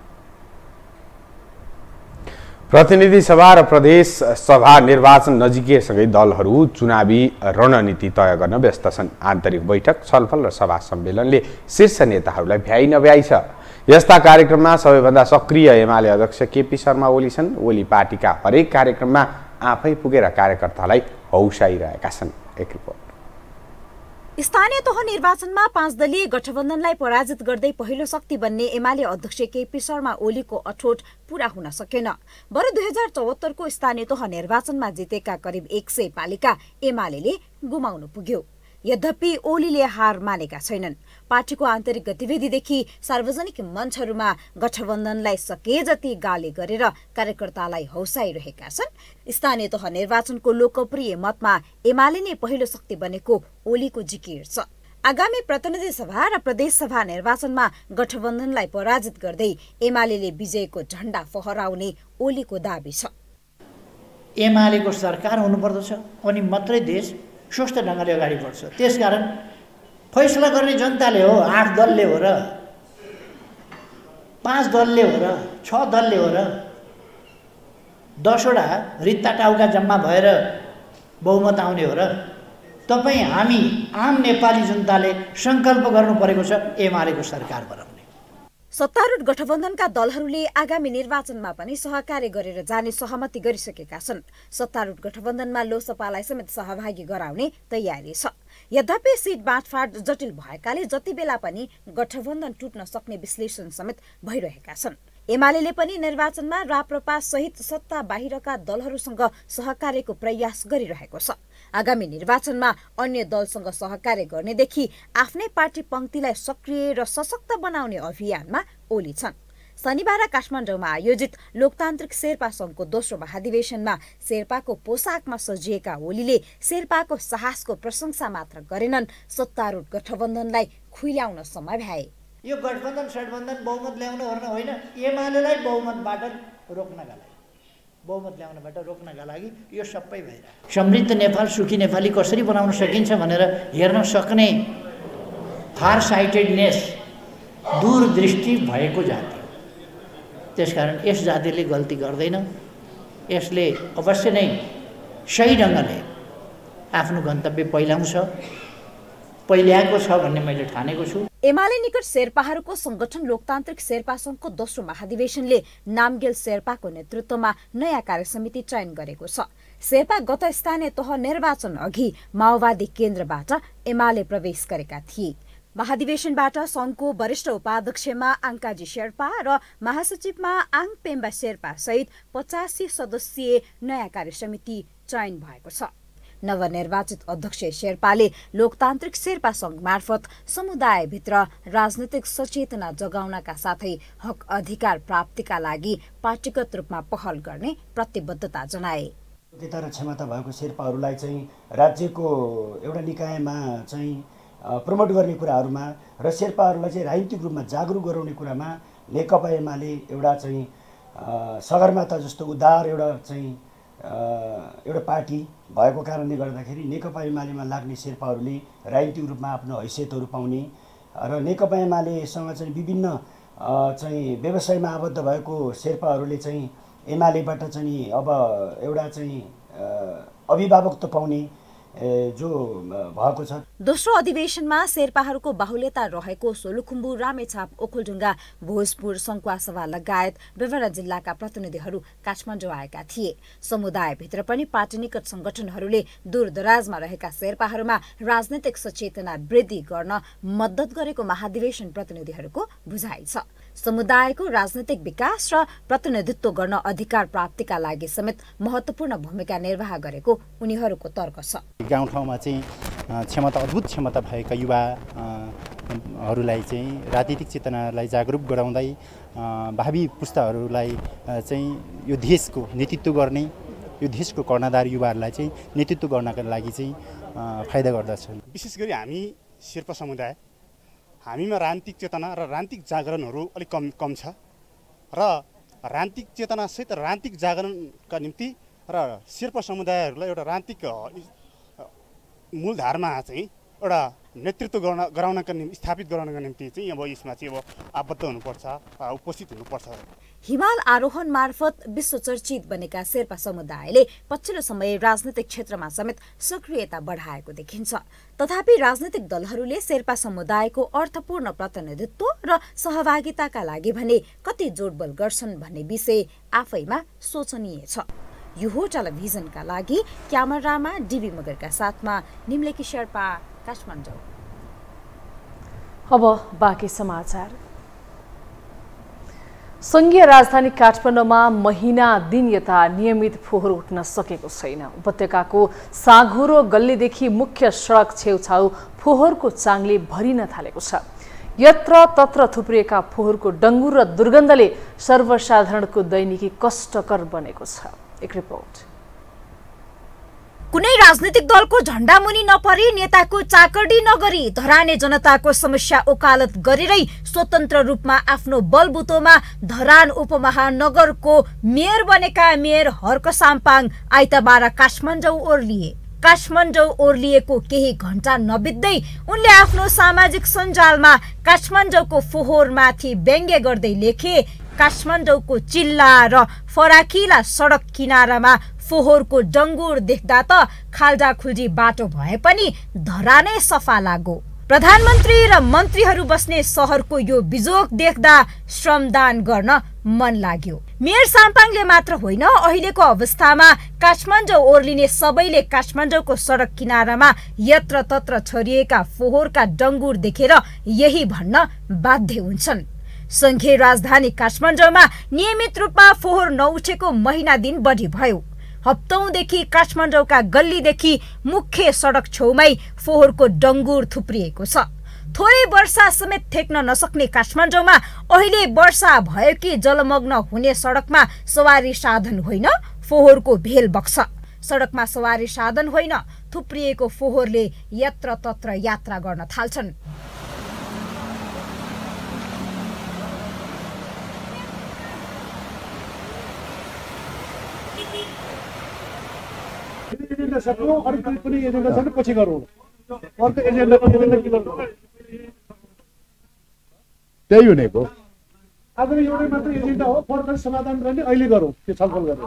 प्रतिनिधि सभा र प्रदेश सभा निर्वाचन नजिकैसँगै दलहरू चुनावी रणनीति तय गर्न व्यस्त छन्। आन्तरिक बैठक, छलफल र सभा सम्मेलनले शीर्ष नेताहरूलाई भ्याइ नभ्याइ छ। यस्ता कार्यक्रममा सबैभन्दा सक्रिय एमाले अध्यक्ष केपी शर्मा ओली छन्। ओली पार्टीका हरेक कार्यक्रममा आफै पुगेर कार्यकर्तालाई हौसाइरहेका छन्। एक रिपोर्ट। स्थानीय तह निर्वाचनमा 5 दलीय गठबन्धनलाई पराजित गर्दै पहिलो शक्ति बन्ने एमाले अध्यक्ष केपी शर्मा ओलीको अठोट पूरा हुन सकेन। बरु 2074 को स्थानीय तह निर्वाचनमा जितेका करिब 100 पालिका एमालेले गुमाउनु पुग्यो। यद्यपि ओलीले हार मानेका छैनन्। पार्टीको आन्तरिक गतिविधिदेखि सार्वजनिक मञ्चहरूमा गठबन्धनलाई सके जति गाली गरेर कार्यकर्तालाई हौसाइरहेका छन्। स्थानीय तह निर्वाचनको लोकप्रिय मतमा एमाले नै पहिलो शक्ति बनेको ओलीको जिकिर छ। आगामी प्रतिनिधि सभा र प्रदेश सभा निर्वाचनमा गठबन्धनलाई पराजित गर्दै एमालेले विजयको झण्डा फहराउने ओलीको दाबी छ। एमालेको सरकार हुनुपर्दछ अनि मात्रै देश स्वस्थ ढङ्गले अगाडि बढ्छ। त्यसकारण फैसला गर्ने जनताले हो, 8 दलले हो र 5 दलले हो र 6 दलले हो र 10वटा रित्ता टाउका जम्मा भएर बहुमत आउने हो र तपाईँ हामी आम नेपाली जनताले सङ्कल्प गर्नु परेको छ एमालेको सरकार बनाउने। सत्तारूढ गठबन्धनका दलहरूले आगामी निर्वाचनमा पनि सहकार्य गरेर जाने सहमति गरिसकेका छन्। सत्तारूढ गठबन्धनमा लोसपालाई समेत सहभागी गराउने तयारी छ। यद्यपि सिट बाँडफाँड जटिल भएकाले जति बेला पनि गठबन्धन टुट्न सक्ने विश्लेषण समेत भइरहेका छन्। एमालेले पनि निर्वाचनमा राप्रपा सहित सत्ता बाहिरका दलहरूसँग सहकार्यको प्रयास गरिरहेको छ। आगामी निर्वाचनमा अन्य दलसँग सहकार्य गर्नेदेखि आफ्नै पार्टी पंक्तिलाई सक्रिय र सशक्त बनाउने अभियानमा ओली छन्। शनिबार काठमाडौँमा आयोजित लोकतान्त्रिक शेर्पा संघको दोस्रो महाधिवेशनमा शेर्पाको पोसाकमा सजिएका ओलीले शेर्पाको साहसको प्रशंसा मात्र गरेनन्, सत्तारूढ गठबन्धनलाई खुइल्याउन समय भ्याए। यो गठबन्धन सठबन्धन बहुमत ल्याउनु होइन, एमालेलाई बहुमतबाट रोक्नका लागि यो सबै भएर समृद्ध नेपाल, सुखी नेपाली कसरी बनाउन सकिन्छ भनेर हेर्न सक्ने फार साइटेडनेस, दूरदृष्टि भएको जाति। त्यसकारण यस जातिले गल्ती गर्दैन। यसले अवश्य नै सही ढङ्गले आफ्नो गन्तव्य पहिल्याएको छ भन्ने मैले ठानेको छु। एमाले निकट शेर्पाहरूको संगठन लोकतान्त्रिक शेर्पा संघको दोस्रो महाधिवेशनले नामगेल शेर्पाको नेतृत्वमा नयाँ कार्यसमिति चयन गरेको छ। शेर्पा गत स्थानीय तह निर्वाचन अघि माओवादी केन्द्रबाट एमाले प्रवेश गरेका थिए। महाधिवेशनबाट संघको वरिष्ठ उपाध्यक्षमा आङ्काजी शेर्पा र महासचिवमा आङ पेम्बा शेर्पा सहित 85 सदस्यीय नयाँ कार्यसमिति चयन भएको छ। नवनिर्वाचित अध्यक्ष शेर्पाले लोकतान्त्रिक शेर्पा संघ मार्फत समुदायभित्र राजनैतिक सचेतना जगाउनका साथै हक अधिकार प्राप्तिका लागि पार्टीगत रूपमा पहल गर्ने प्रतिबद्धता जनाए। योग्यता र क्षमता भएको शेर्पाहरूलाई चाहिँ राज्यको एउटा निकायमा चाहिँ प्रमोट गर्ने कुराहरूमा र शेर्पाहरूलाई चाहिँ राजनीतिक रूपमा जागरुक गराउने कुरामा नेकपा एमाले एउटा चाहिँ सगरमाथा जस्तो उदार एउटा पार्टी भएको कारणले गर्दाखेरि नेकपा एमालेमा लाग्ने शेर्पाहरूले राजनीतिक रूपमा आफ्नो हैसियतहरू पाउने र नेकपा एमालेसँग चाहिँ विभिन्न चाहिँ व्यवसायमा आबद्ध भएको शेर्पाहरूले चाहिँ एमालेबाट चाहिँ अब एउटा चाहिँ अभिभावकत्व पाउने जो भएको छ। दोस्रो अधिवेशनमा शेर्पाहरूको बाहुल्यता रहेको सोलुखुम्बु, रामेछाप, ओखलढुङ्गा, भोजपुर, सङ्खुवासभा लगायत विभिन्न जिल्लाका प्रतिनिधिहरू काठमाडौँ आएका थिए। समुदायभित्र पनि पार्टी निकट संगठनहरूले दूरदराजमा रहेका शेर्पाहरूमा राजनैतिक सचेतना वृद्धि गर्न मद्दत गरेको महाधिवेशन प्रतिनिधिहरूको बुझाइ छ। समुदायको राजनैतिक विकास र प्रतिनिधित्व गर्न अधिकार प्राप्तिका लागि समेत महत्त्वपूर्ण भूमिका निर्वाह गरेको उनीहरूको तर्क छ। गाउँठाउँमा चाहिँ अद्भुत क्षमता भएका युवाहरूलाई चाहिँ राजनीतिक चेतनालाई जागरुक गराउँदै भावी पुस्ताहरूलाई चाहिँ यो देशको नेतृत्व गर्ने, यो देशको कर्णधार युवाहरूलाई चाहिँ नेतृत्व गर्नका लागि चाहिँ फाइदा गर्दछ। विशेष गरी हामी शेर्पा समुदाय, हामीमा राजनीतिक चेतना र राजनीतिक जागरणहरू अलिक कम छ र राजनीतिक चेतनासहित राजनीतिक जागरणका निम्ति र शेर्पा समुदायहरूलाई एउटा राजनीतिक मूलधारमा चाहिँ एउटा नेतृत्व गराउनका निम्ति स्थापित गराउनका निम्ति चाहिँ अब यसमा चाहिँ अब आबद्ध हुनुपर्छ, उपस्थित हुनुपर्छ। हिमाल आरोहण मार्फत विश्वचर्चित बनेका शेर्पा समुदायले पछिल्लो समय राजनीतिक क्षेत्रमा समेत सक्रियता बढाएको देखिन्छ। तथापि राजनीतिक दलहरूले शेर्पा समुदायको अर्थपूर्ण प्रतिनिधित्व र सहभागिताका लागि भने कति जोडबल गर्छन् भन्ने विषय आफैमा सोचनीय छ। यो हो टेलिभिजनका लागि क्यामेरामा डीबी मगरका साथमा निम्लेकी शेर्पा, काठमाडौँ। अब बाँकी समाचार। संघीय राजधानी काठमाडौँमा महिना दिन यता नियमित फोहोर उठ्न सकेको छैन। उपत्यकाको साँघुरो गल्लीदेखि मुख्य सडक छेउछाउ फोहोरको चाङले भरिन थालेको छ। यत्र तत्र थुप्रिएका फोहोरको डङ्गुर र दुर्गन्धले सर्वसाधारणको दैनिकी कष्टकर बनेको छ। एक रिपोर्ट। कुनै राजनीतिक दलको झण्डा मुनि नपरी, नेताको चाकडी नगरी धराने जनताको समस्या ओकालत गरेरै स्वतन्त्र रूपमा आफ्नो बलबुतोमा धरान उपमहानगरको मेयर बनेका मेयर हर्क साम्पाङ आइतबार काठमाडौँ ओर्लिए। काठमाडौँ ओर्लिएको केही घण्टा नबित्दै उनले आफ्नो सामाजिक सञ्जालमा काठमाडौँको फोहोरमाथि व्यङ्ग्य गर्दै लेखे, काठमाडौँको चिल्ला र फराकिला सडक किनारामा फोहोरको डङ्गुर देख्दा त खाल्डाखुल्डी बाटो भए पनि धरानै सफा लाग्यो। प्रधानमन्त्री र मन्त्रीहरू बस्ने सहरको यो बिजोग देख्दा श्रमदान गर्न मन लाग्यो। मेयर साम्पाङले मात्र होइन, अहिलेको अवस्थामा काठमाडौँ ओर्लिने सबैले काठमाडौँको सडक किनारामा यत्र तत्र छरिएका फोहोरका डङ्गुर देखेर यही भन्न बाध्य हुन्छन्। संघीय राजधानी काठमाडौँमा नियमित रूपमा फोहोर नउठेको महिना दिन बढी भयो। हप्तौंदेखि काठमाडौँका गल्लीदेखि मुख्य सडक छेउमै फोहोरको डङ्गुर थुप्रिएको छ। थोरै वर्षा समेत ठेक्न नसक्ने काठमाडौँमा अहिले वर्षा भयो कि जलमग्न हुने सडकमा सवारी साधन होइन, फोहोरको भेल बग्छ। सडकमा सवारी साधन होइन, थुप्रिएको फोहोरले यत्र तत्र यात्रा गर्न थाल्छन्। त्यही हुनेको आज एउटै मात्र एजेन्डा हो, पर्ने समाधान गर्ने अहिले गरौँ, त्यो छलफल गरेर।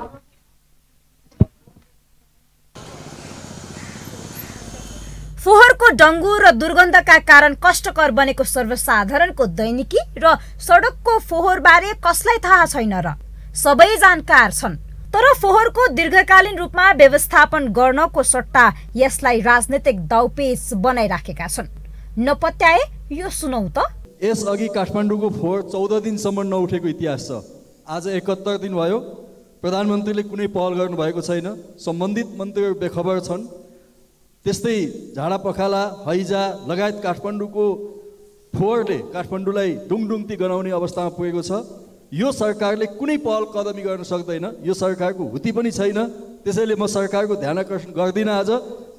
फोहोरको डङ्गुर र दुर्गन्धका कारण कष्टकर बनेको सर्वसाधारणको दैनिकी र सडकको फोहोरबारे कसलाई थाहा छैन र? सबै जानकार छन्, तर फोहोरको दीर्घकालीन रूपमा व्यवस्थापन गर्नको सट्टा यसलाई राजनीतिक दाउपेच बनाइराखेका छन्। नपत्याए यो सुनौ त। यसअघि काठमाडौँको फोहोर 14 दिनसम्म नउठेको इतिहास छ। आज 71 दिन भयो, प्रधानमन्त्रीले कुनै पहल गर्नुभएको छैन। सम्बन्धित मन्त्रीहरू बेखबर छन्। त्यस्तै झाडा पखाला, हैजा लगायत काठमाडौँको फोहोरले काठमाडौँलाई डुङडुङती गराउने अवस्थामा पुगेको छ। यो सरकारले कुनै पहल कदमी गर्न सक्दैन। यो सरकारको हुती पनि छैन। त्यसैले म सरकारको ध्यान आकर्षण गर्दिनँ। आज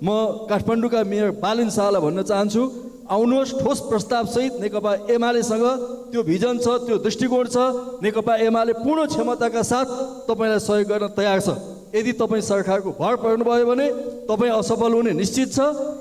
म काठमाडौँका मेयर बालेन शाहलाई भन्न चाहन्छु, आउनुहोस् ठोस प्रस्तावसहित नेकपा एमालेसँग त्यो भिजन छ, त्यो दृष्टिकोण छ। नेकपा एमाले पूर्ण क्षमताका साथ तपाईँलाई सहयोग गर्न तयार छ। यदि तपाईँ सरकारको भर पर्नुभयो भने तपाईँ असफल हुने निश्चित छ।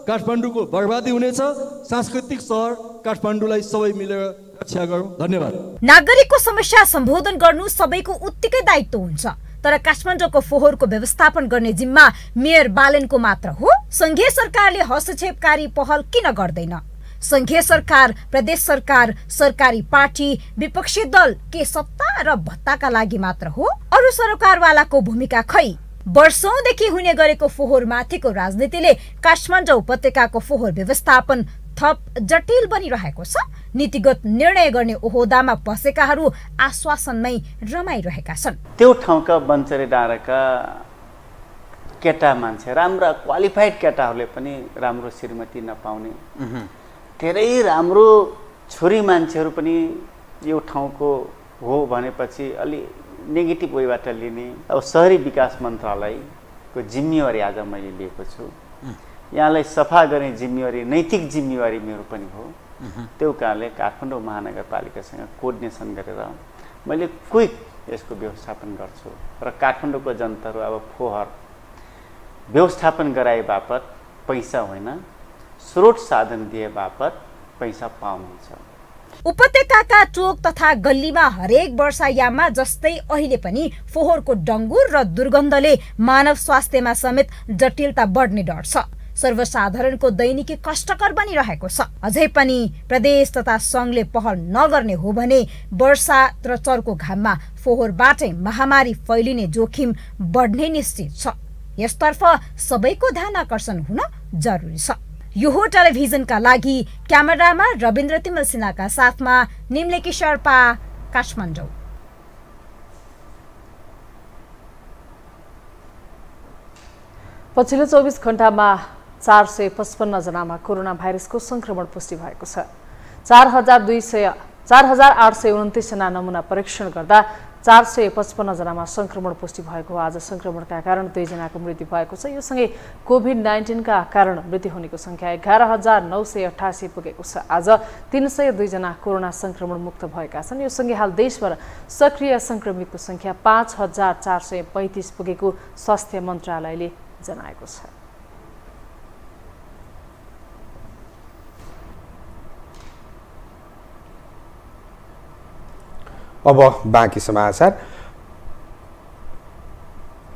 काठमाडौँको बर्बादी हुनेछ। सांस्कृतिक सहर काठमाडौँलाई सबै मिलेर रक्षा गरौँ। धन्यवाद। नागरिकको समस्या सम्बोधन गर्नु सबैको उत्तिकै दायित्व हुन्छ, तर काठमाडौँको फोहोरको व्यवस्थापन गर्ने जिम्मा मेयर बालेनको मात्र हो। संघीय सरकारले हस्तक्षेपकारी पहल किन गर्दैन? संघीय सरकार, प्रदेश सरकार, सरकारी पार्टी, विपक्षी दल के सत्ता र भत्ताका लागि मात्र हो? अरू सरकारवालाको भूमिका खै? वर्षौंदेखि हुने गरेको फोहोर माथिको राजनीतिले काठमाडौँ उपत्यकाको फोहोर व्यवस्थापन थप जटिल बनिरहेको छ। नीतिगत निर्णय गर्ने ओहदामा बसेकाहरू आश्वासनमै रमाइरहेका छन्। त्यो ठाउँका बन्चरे डाँडाका केटा मान्छे, राम्रा क्वालिफाइड केटाहरूले पनि राम्रो श्रीमती नपाउने, धेरै राम्रो छोरी मान्छेहरू पनि यो ठाउँको हो भनेपछि अलि नेगेटिभ वेबाट लिने। अब शहरी विकास मन्त्रालयको जिम्मेवारी आज मैले लिएको छु। यहाँलाई सफा गर्ने जिम्मेवारी, नैतिक जिम्मेवारी मेरो पनि हो। त्यो कारणले काठमाडौँ महानगरपालिकासँग कोर्डिनेसन गरेर मैले क्विक यसको व्यवस्थापन गर्छु र काठमाडौँको जनताहरू अब फोहोर व्यवस्थापन गराए बापत पैसा होइन, स्रोत साधन दिए बापत पैसा पाउनेछ। उपत्यकाका चोक तथा गल्लीमा हरेक वर्षायाममा जस्तै अहिले पनि फोहोरको डङ्गुर र दुर्गन्धले मानव स्वास्थ्यमा समेत जटिलता बढ्ने डर छ। सर्वसाधारणको दैनिकी कष्टकर बनिरहेको छ। अझै पनि प्रदेश तथा संघले पहल नगर्ने हो भने वर्षा र चर्को घाममा फोहोरबाटै महामारी फैलिने जोखिम बढ्ने निश्चित छ। यसतर्फ सबैको ध्यान आकर्षण हुन जरुरी छ। यो हो टेलिभिजनका लागि क्यामेरामा रविन्द्र तिमल सिन्हाका साथमा निम्लेकी शर्पा, काठमाडौँ। पछिल्लो 24 घण्टामा 455 जनामा कोरोना भाइरसको संक्रमण पुष्टि भएको छ। 4,829 जना नमुना परीक्षण गर्दा 455 जनामा संक्रमण पुष्टि भएको हो। आज संक्रमणका कारण 2 जनाको मृत्यु भएको छ। यो सँगै कोभिड-19 का कारण मृत्यु हुनेको संख्या 11,988 पुगेको छ। आज 302 जना कोरोना संक्रमण मुक्त भएका छन्। यो सँगै हाल देशभर सक्रिय संक्रमितको संख्या 5,435 पुगेको स्वास्थ्य मन्त्रालयले जनाएको छ। अब बाँकी समाचार।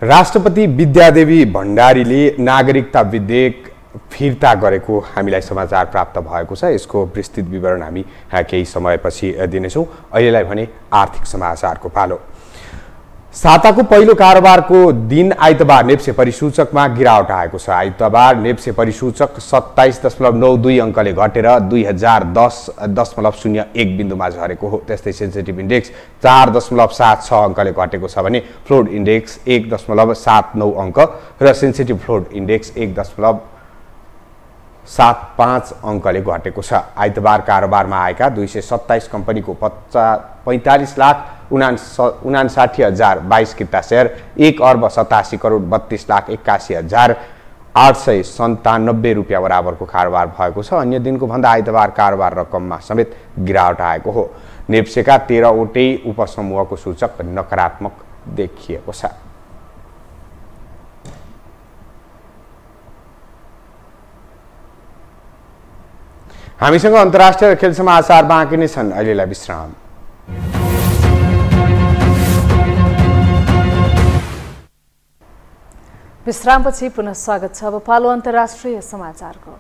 राष्ट्रपति विद्यादेवी भण्डारीले नागरिकता विधेयक फिर्ता गरेको हामीलाई समाचार प्राप्त भएको छ। यसको विस्तृत विवरण हामी केही समयपछि दिनेछौँ। अहिलेलाई भने आर्थिक समाचारको पालो। साताको पहिलो कारोबारको दिन आइतबार नेप्से परिसूचकमा गिरावट आएको छ। आइतबार नेप्से परिसूचक 27.92 अङ्कले घटेर 2010.01 बिन्दुमा झरेको हो। त्यस्तै सेन्सिटिभ इन्डेक्स 4.76 अङ्कले घटेको छ भने फ्लोड इन्डेक्स 1.79 अङ्क र सेन्सिटिभ फ्लोड इन्डेक्स 1.75 अङ्कले घटेको छ। आइतबार कारोबारमा आएका 227 कम्पनीको 45,59,022 किता सेयर 1,87,82,81,897 रुपियाँ बराबरको कारोबार भएको छ। अन्य दिनको भन्दा आइतबार कारोबार रकममा समेत गिरावट आएको हो। नेप्सेका 13 वटै उपसमूहको सूचक नकारात्मक देखिएको छ। हामीसँग अन्तर्राष्ट्रिय खेल समाचार बाँकी नै छन्। अहिलेलाई विश्राम। विश्रामपछि पुनः स्वागत छ। अब पालो अन्तर्राष्ट्रिय समाचारको।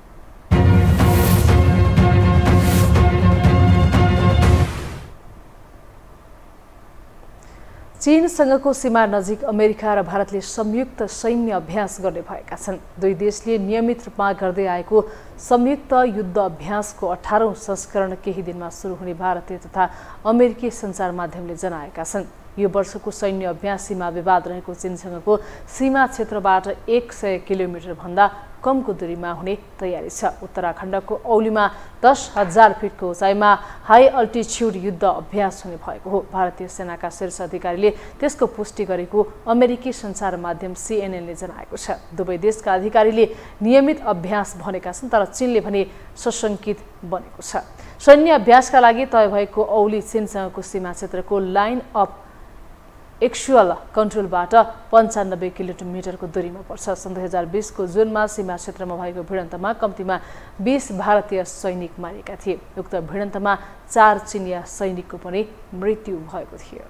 चीनसँगको सीमा नजिक अमेरिका र भारतले संयुक्त सैन्य अभ्यास गर्ने भएका छन्। दुई देशले नियमित रूपमा गर्दै आएको संयुक्त युद्ध अभ्यासको 18औं संस्करण केही दिनमा सुरु हुने भारतीय तथा अमेरिकी सञ्चार माध्यमले जनाएका छन्। यो वर्षको सैन्य अभ्यास सीमा विवाद रहेको चीनसँगको सीमा क्षेत्रबाट 100 किलोमिटर भन्दा कमको दूरीमा हुने तयारी छ। उत्तराखण्डको औलीमा 10,000 फिटको उचाइमा हाई अल्टिच्युड युद्ध अभ्यास हुने भएको हो। भारतीय सेनाका शीर्ष अधिकारीले त्यसको पुष्टि गरेको अमेरिकी सञ्चार माध्यम CNN ले जनाएको छ। दुवै देशका अधिकारीले नियमित अभ्यास भनेका छन्, तर चीनले भने सशंकित बनेको छ। सैन्य अभ्यासका लागि तय भएको औली चीनसँगको सीमा क्षेत्रको लाइन अफ एक्चुअल कन्ट्रोलबाट 95 किलोमिटरको दूरीमा पर्छ। सन् 2020 को जुनमा सीमा क्षेत्रमा भएको भिडन्तमा कम्तीमा 20 भारतीय सैनिक मारिएका थिए। उक्त भिडन्तमा 4 चिनिया सैनिकको पनि मृत्यु भएको थियो।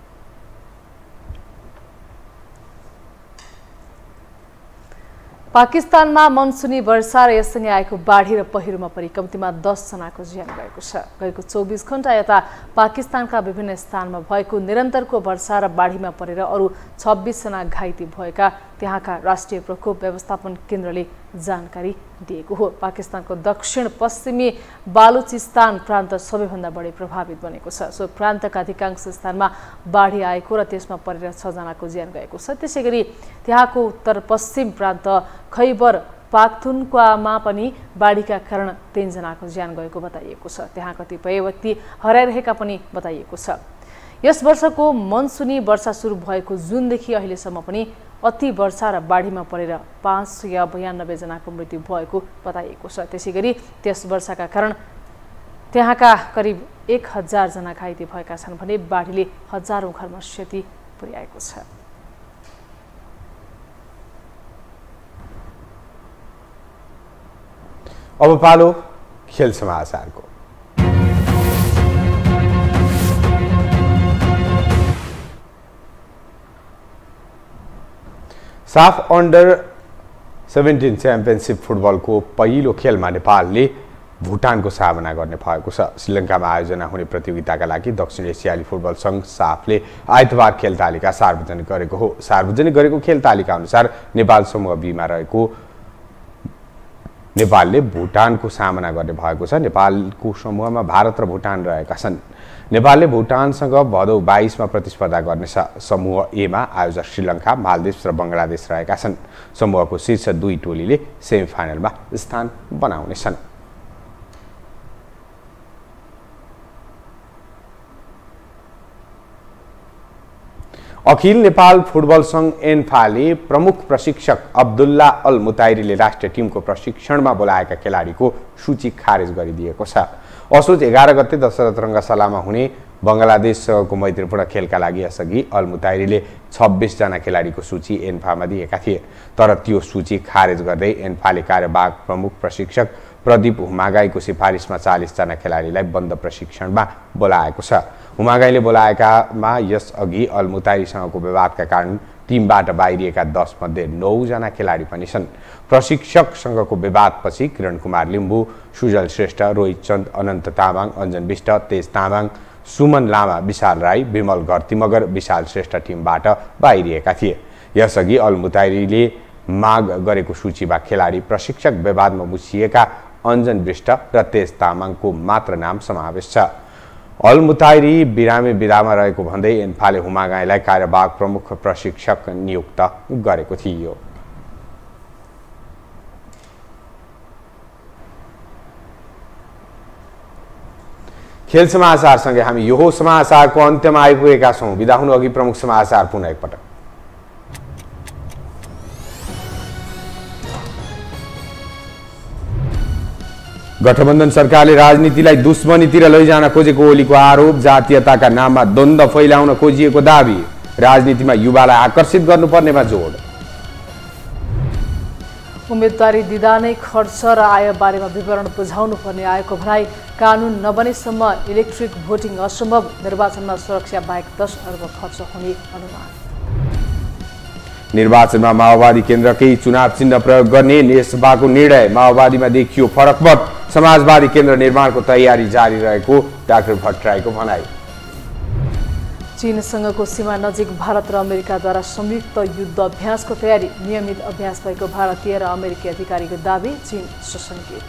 पाकिस्तानमा मनसुनी वर्षा र यससँगै आएको बाढी र पहिरोमा परि कम्तीमा 10 जनाको ज्यान गएको छ। गएको 24 घण्टा यता पाकिस्तानका विभिन्न स्थानमा भएको निरन्तरको वर्षा र बाढीमा परेर अरू 26 जना घाइते भएका त्यहाँका राष्ट्रिय प्रकोप व्यवस्थापन केन्द्रले जानकारी दिएको हो। पाकिस्तानको दक्षिण पश्चिमी बालुचिस्तान प्रान्त सबैभन्दा बढी प्रभावित बनेको छ। सो प्रान्तका अधिकांश स्थानमा बाढी आएको र त्यसमा परेर 6 जनाको ज्यान गएको छ। त्यसैगरी त्यहाँको उत्तर पश्चिम प्रान्त खैबर पाख्तुनख्वामा पनि बाढीका कारण 3 जनाको ज्यान गएको बताइएको छ। त्यहाँ कतिपय व्यक्ति हराइरहेका पनि बताइएको छ। यस वर्षको मनसुनी वर्षा सुरु भएको जुनदेखि अहिलेसम्म पनि अति वर्षा र बाढीमा परेर 592 जनाको मृत्यु भएको बताइएको छ। त्यसैगरी त्यस वर्षाका कारण त्यहाँका करिब 1000 जना घाइते भएका छन् भने बाढीले हजारौं घरमा क्षति पुर्याएको छ। अब पालो खेल समाचारको। साफ अन्डर 17 च्याम्पियनसिप फुटबलको पहिलो खेलमा नेपालले भुटानको सामना गर्ने भएको छ। श्रीलङ्कामा आयोजना हुने प्रतियोगिताका लागि दक्षिण एसियाली फुटबल सङ्घ साफले आइतबार खेल तालिका सार्वजनिक गरेको हो। सार्वजनिक गरेको खेल तालिका अनुसार नेपाल समूह बीमा रहेको नेपालले भुटानको सामना गर्ने भएको छ। नेपालको समूहमा भारत र भुटान रहेका छन्। नेपालले भुटानसँग भदौ 22 मा प्रतिस्पर्धा गर्नेछ। समूह एमा आयोजक श्रीलङ्का, मालदिप्स र बङ्गलादेश रहेका छन्। समूहको शीर्ष 2 टोलीले सेमिफाइनलमा स्थान बनाउनेछन्। अखिल नेपाल फुटबल सङ्घ एन्फाले प्रमुख प्रशिक्षक अब्दुल्ला अल मुताइरीले राष्ट्रिय टिमको प्रशिक्षणमा बोलाएका खेलाडीको सूची खारेज गरिदिएको छ। असोज 11 गते दशरथ रङ्गशालामा हुने बङ्गलादेशसँगको मैत्रीपूर्ण खेलका लागि यसअघि अल मुताइरीले 26 जना खेलाडीको सूची एन्फामा दिएका थिए। तर त्यो सूची खारेज गर्दै एन्फाले कार्यवाहक प्रमुख प्रशिक्षक प्रदीप हुमागाईको सिफारिसमा 40 जना खेलाडीलाई बन्द प्रशिक्षणमा बोलाएको छ। हुमागाईले बोलाएकामा यसअघि अल मुताइरीसँगको विवादका कारण टिमबाट बाहिरिएका 10 मध्ये 9 जना खेलाडी पनि छन्। प्रशिक्षकसँगको विवादपछि किरण कुमार लिम्बू, सुजल श्रेष्ठ, रोहित चन्द, अनन्त तामाङ, अञ्जन विष्ट, तेज तामाङ, सुमन लामा, विशाल राई, विमल घरती मगर, विशाल श्रेष्ठ टिमबाट बाहिरिएका थिए। यसअघि अल मुताइरीले माग गरेको सूचीमा खेलाडी प्रशिक्षक विवादमा मुछिएका अञ्जन विष्ट र तेज तामाङको मात्र नाम समावेश छ। अल मुताइरी बिरामी विधामा रहेको भन्दै एन्फाले हुमागाईलाई कार्यवाहक प्रमुख प्रशिक्षक नियुक्त गरेको थियो। खेल समाचारसँगै हामी यो समाचारको अन्त्यमा आइपुगेका छौँ। बिदा हुनु अघि प्रमुख समाचार पुनः एकपटक। गठबन्धन सरकारले राजनीतिलाई दुश्मनीतिर लैजान खोजेको ओलीको आरोप। जातीयताका नाममा द्वन्द्व फैलाउन खोजिएको दाबी। राजनीतिमा युवालाई आकर्षित गर्नुपर्नेमा जोड। उम्मेदवारी दिँदा नै खर्च र आय बारेमा विवरण बुझाउनु पर्ने आएको भनाई। कानुन नबनेसम्म इलेक्ट्रिक भोटिङ असम्भव। निर्वाचनमा सुरक्षा बाहेक 10 अर्ब खर्च हुने अनुमान। निर्वाचनमा माओवादी केन्द्रकै चुनाव चिन्ह प्रयोग गर्ने नेसभाको निर्णय। माओवादीमा देखियो फरक मत। समाजवादी केन्द्र निर्माणको तयारी जारी रहेको डाक्टर भट्टराईको भनाई। चीनसँगको सीमा नजिक भारत र अमेरिकाद्वारा संयुक्त युद्ध अभ्यासको तयारी। नियमित अभ्यास भएको भारतीय र अमेरिकी अधिकारीको दाबी। चीन सशङ्कित।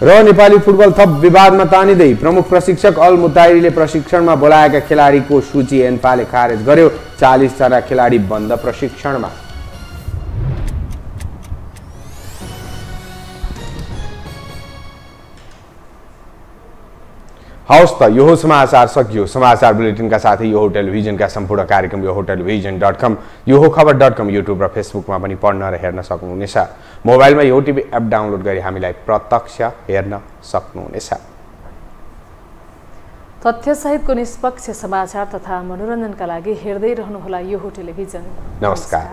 र नेपाली फुटबल थप विवादमा तानिँदै प्रमुख प्रशिक्षक अल मुताइरीले प्रशिक्षणमा बोलाएका खेलाडीको सूची एन्फाले खारेज गर्यो। 40 जना खेलाडी बन्द प्रशिक्षणमा। हवस् त यो समाचार सकियो। समाचार बुलेटिनका साथै यो टेलिभिजनका सम्पूर्ण कार्यक्रम यो टेलिभिजन.com, यो खबर.com, युट्युब र फेसबुकमा पनि पढ्न र हेर्न सक्नुहुनेछ। मोबाइलमा यो टिभी एप डाउनलोड गरी हामीलाई प्रत्यक्ष हेर्न सक्नुहुनेछ। तथ्यसहितको निष्पक्ष समाचार तथा मनोरञ्जनका लागि हेर्दै रहनुहोला यो टेलिभिजन। नमस्कार।